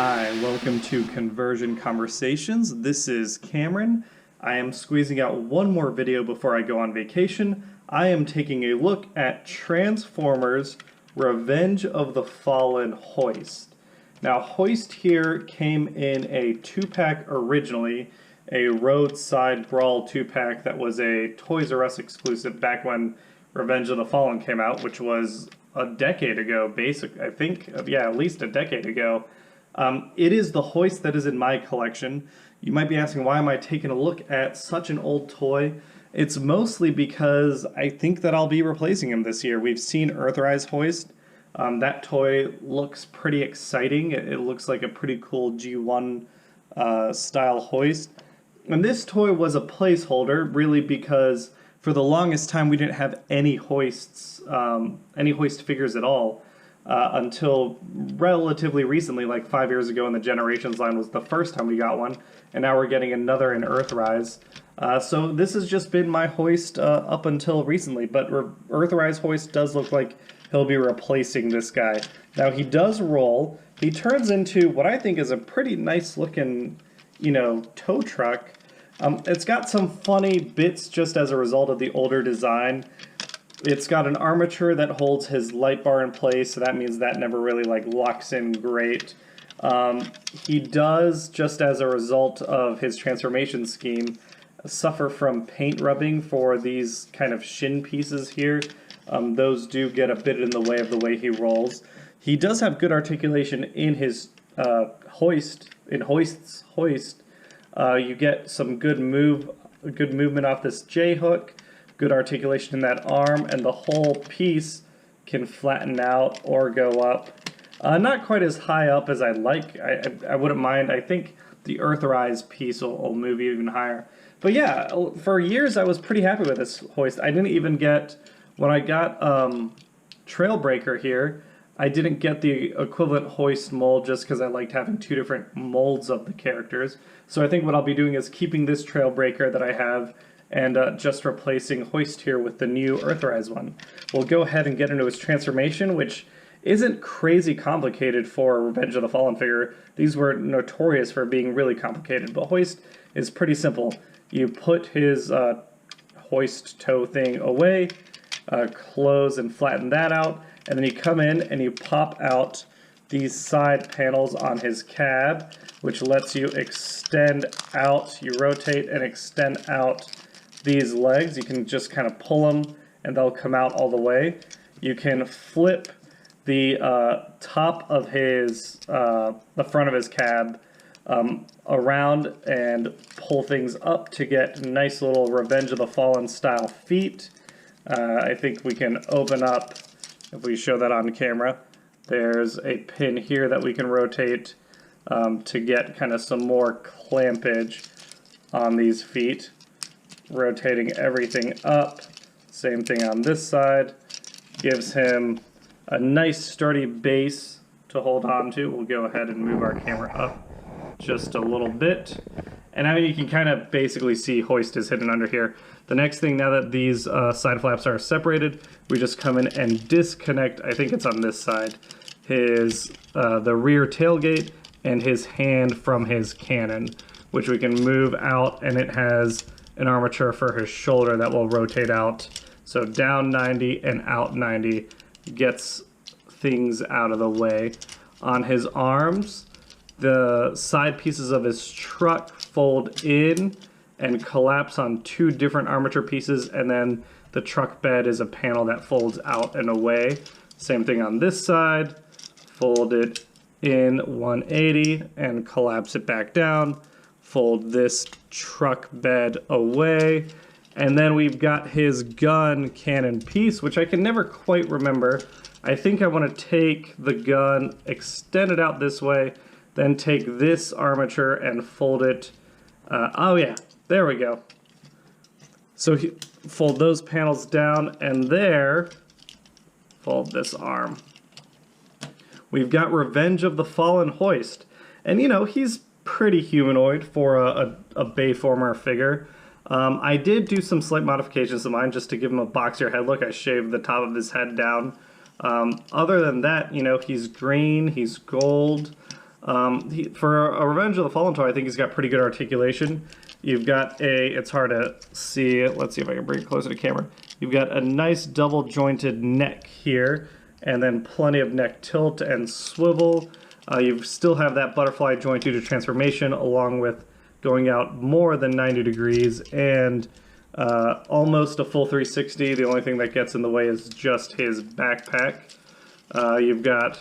Hi, welcome to Conversion Conversations. This is Cameron. I am squeezing out one more video before I go on vacation. I am taking a look at Transformers Revenge of the Fallen Hoist. Now, Hoist here came in a 2-pack originally, a Roadside Brawl 2-pack that was a Toys R Us exclusive back when Revenge of the Fallen came out, which was a decade ago, I think, at least a decade ago. It is the Hoist that is in my collection. You might be asking, why am I taking a look at such an old toy? It's mostly because I think that I'll be replacing him this year. We've seen Earthrise Hoist. That toy looks pretty exciting. It looks like a pretty cool G1 style hoist. And this toy was a placeholder, really, because for the longest time we didn't have any hoists, any hoist figures at all. Until relatively recently, like 5 years ago in the Generations line was the first time we got one, and now we're getting another in Earthrise. So this has just been my hoist up until recently, but Earthrise Hoist does look like he'll be replacing this guy. Now he does roll. He turns into what I think is a pretty nice looking, tow truck. It's got some funny bits just as a result of the older design. It's got an armature that holds his light bar in place, so that means that never really locks in great. He does, just as a result of his transformation scheme, suffer from paint rubbing for these kind of shin pieces here. Those do get a bit in the way he rolls. He does have good articulation in his hoist. In Hoist's hoist, you get some good movement off this J hook. Good articulation in that arm, and the whole piece can flatten out or go up. Not quite as high up as I'd like. I wouldn't mind. I think the Earthrise piece will move even higher. But yeah, for years I was pretty happy with this hoist. I didn't even get, when I got Trailbreaker here, I didn't get the equivalent hoist mold just because I liked having two different molds of the characters. So I think what I'll be doing is keeping this Trailbreaker that I have and just replacing Hoist here with the new Earthrise one. We'll go ahead and get into his transformation, which isn't crazy complicated for a Revenge of the Fallen figure. These were notorious for being really complicated, but Hoist is pretty simple. You put his hoist toe thing away, close and flatten that out, and then you come in and you pop out these side panels on his cab, which lets you extend out. You rotate and extend out these legs. You can just kind of pull them and they'll come out all the way. You can flip the top of his, the front of his cab around and pull things up to get nice little Revenge of the Fallen style feet. I think we can open up, if we show that on camera, there's a pin here that we can rotate to get kind of some more clampage on these feet. Rotating everything up, same thing on this side, gives him a nice sturdy base to hold on to. We'll go ahead and move our camera up just a little bit, and I mean you can kind of basically see Hoist is hidden under here. The next thing, now that these side flaps are separated, we just come in and disconnect, I think it's on this side, his the rear tailgate and his hand from his cannon, which we can move out, and it has an armature for his shoulder that will rotate out. So down 90 and out 90 gets things out of the way. On his arms, the side pieces of his truck fold in and collapse on two different armature pieces, and then the truck bed is a panel that folds out and away. Same thing on this side, fold it in 180 and collapse it back down. Fold this truck bed away, and then we've got his gun cannon piece, which I can never quite remember. I think I want to take the gun, extend it out this way, then take this armature and fold it. Oh yeah, there we go. So fold those panels down, and there, fold this arm. We've got Revenge of the Fallen Hoist, and he's pretty humanoid for a Bayformer figure. I did do some slight modifications to mine just to give him a boxier head look. I shaved the top of his head down. Other than that, he's green, he's gold. For a Revenge of the Fallen toy, I think he's got pretty good articulation. You've got it's hard to see, let's see if I can bring it closer to camera. You've got a nice double jointed neck here, and then plenty of neck tilt and swivel. You still have that butterfly joint due to transformation, along with going out more than 90 degrees and almost a full 360. The only thing that gets in the way is just his backpack. You've got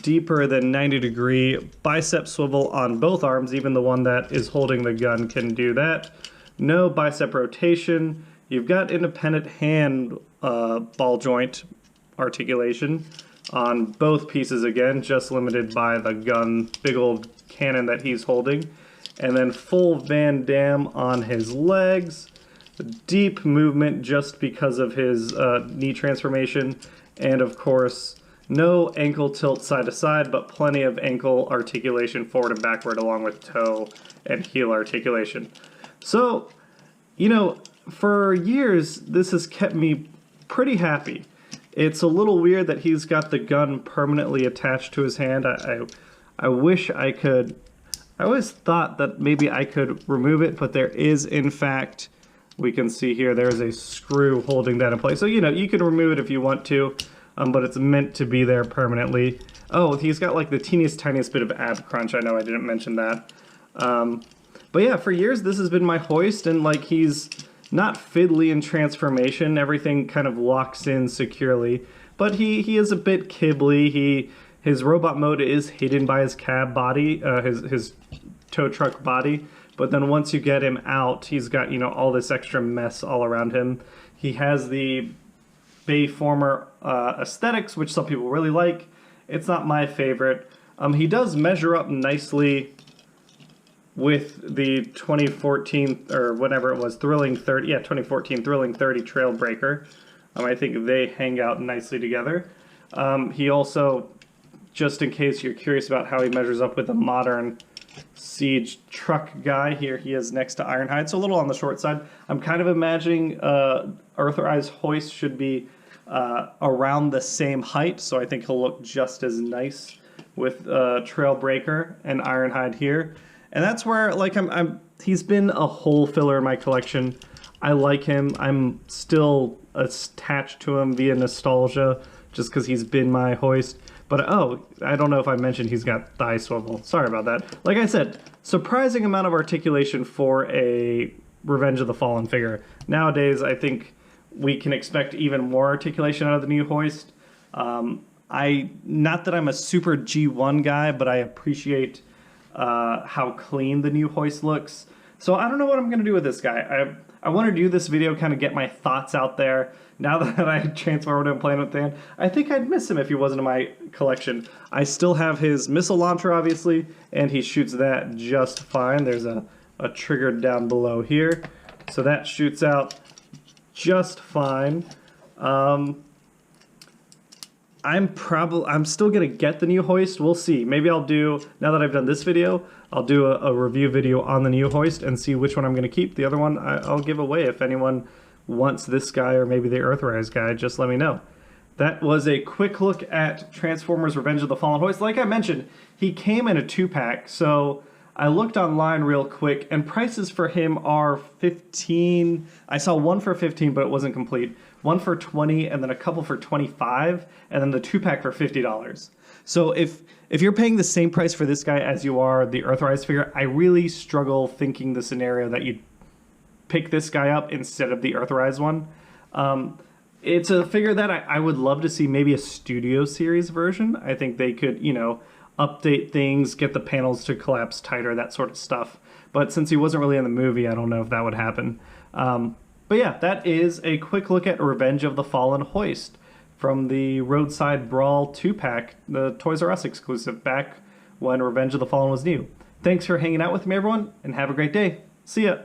deeper than 90-degree bicep swivel on both arms. Even the one that is holding the gun can do that. No bicep rotation. You've got independent hand ball joint articulation on both pieces again, just limited by the gun, big old cannon that he's holding. And then full Van Damme on his legs. Deep movement just because of his knee transformation. And of course, no ankle tilt side to side, but plenty of ankle articulation forward and backward, along with toe and heel articulation. So, you know, for years, this has kept me pretty happy. It's a little weird that he's got the gun permanently attached to his hand. I wish I could. I always thought that maybe I could remove it, but there is, in fact, we can see here, there's a screw holding that in place. So, you know, you can remove it if you want to, but it's meant to be there permanently. Oh, he's got like the teeniest, tiniest bit of ab crunch. I know I didn't mention that. But yeah, for years, this has been my hoist, and like he's not fiddly in transformation. Everything kind of locks in securely, but he is a bit kibbly. His robot mode is hidden by his cab body, his tow truck body. But then once you get him out, he's got, you know, all this extra mess all around him. He has the Bayformer aesthetics, which some people really like. It's not my favorite. He does measure up nicely with the 2014, or whatever it was, Thrilling 30, yeah, 2014 Thrilling 30 Trailbreaker. I think they hang out nicely together. He also, just in case you're curious about how he measures up with a modern Siege truck guy, here he is next to Ironhide, so a little on the short side. I'm kind of imagining Earthrise Hoist should be around the same height, so I think he'll look just as nice with Trailbreaker and Ironhide here. And that's where, like, he's been a hole filler in my collection. I like him. I'm still attached to him via nostalgia, just because he's been my hoist. But, oh, I don't know if I mentioned he's got thigh swivel. Sorry about that. Like I said, surprising amount of articulation for a Revenge of the Fallen figure. Nowadays, I think we can expect even more articulation out of the new hoist. Not that I'm a super G1 guy, but I appreciate how clean the new hoist looks. So I don't know what I'm going to do with this guy. I want to do this video, kind of get my thoughts out there. Now that I transformed him playing with Dan, I think I'd miss him if he wasn't in my collection. I still have his missile launcher, obviously, and he shoots that just fine. There's a trigger down below here, so that shoots out just fine. I'm still gonna get the new hoist. We'll see. Maybe I'll do, now that I've done this video, I'll do a review video on the new hoist and see which one I'm gonna keep. The other one I'll give away. If anyone wants this guy or maybe the Earthrise guy, just let me know. That was a quick look at Transformers Revenge of the Fallen Hoist. Like I mentioned, he came in a 2-pack, so I looked online real quick, and prices for him are 15. I saw one for 15, but it wasn't complete. One for 20, and then a couple for 25, and then the 2-pack for $50. So if you're paying the same price for this guy as you are the Earthrise figure, I really struggle thinking the scenario that you'd pick this guy up instead of the Earthrise one. It's a figure that I would love to see maybe a Studio Series version. I think they could, you know, update things, get the panels to collapse tighter, that sort of stuff. But since he wasn't really in the movie, I don't know if that would happen. But yeah, that is a quick look at Revenge of the Fallen Hoist from the Roadside Brawl 2-pack, the Toys R Us exclusive, back when Revenge of the Fallen was new. Thanks for hanging out with me, everyone, and have a great day. See ya!